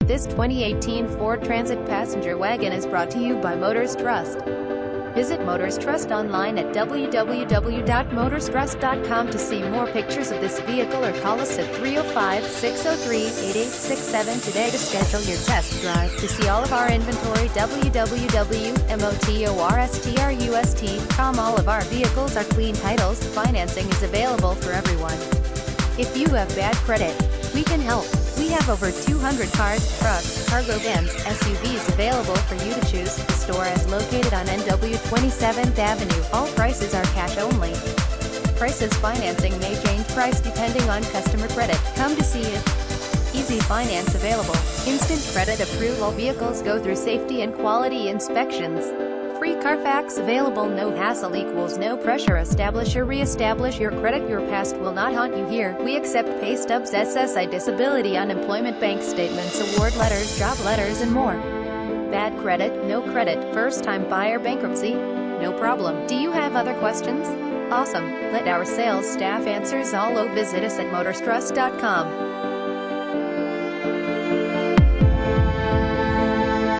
This 2018 Ford Transit passenger wagon is brought to you by Motors Trust. Visit Motors Trust online at www.motorstrust.com to see more pictures of this vehicle or call us at 305-603-8867 today to schedule your test drive. To see all of our inventory, www.motorstrust.com. All of our vehicles are clean titles. Financing is available for everyone. If you have bad credit, we can help. We have over 200 cars, trucks, cargo vans, SUVs available for you to choose. The store is located on NW 27th Avenue. All prices are cash only. Prices financing may change price depending on customer credit. Come to see it. Easy finance available. Instant credit approval. Vehicles go through safety and quality inspections. Free Carfax available. No hassle equals no pressure. Establish or re-establish your credit. Your past will not haunt you here. We accept pay stubs, SSI, disability, unemployment, bank statements, award letters, job letters, and more. Bad credit, no credit, first-time buyer, bankruptcy? No problem. Do you have other questions? Awesome. Let our sales staff answers all. Visit us at motorstrust.com.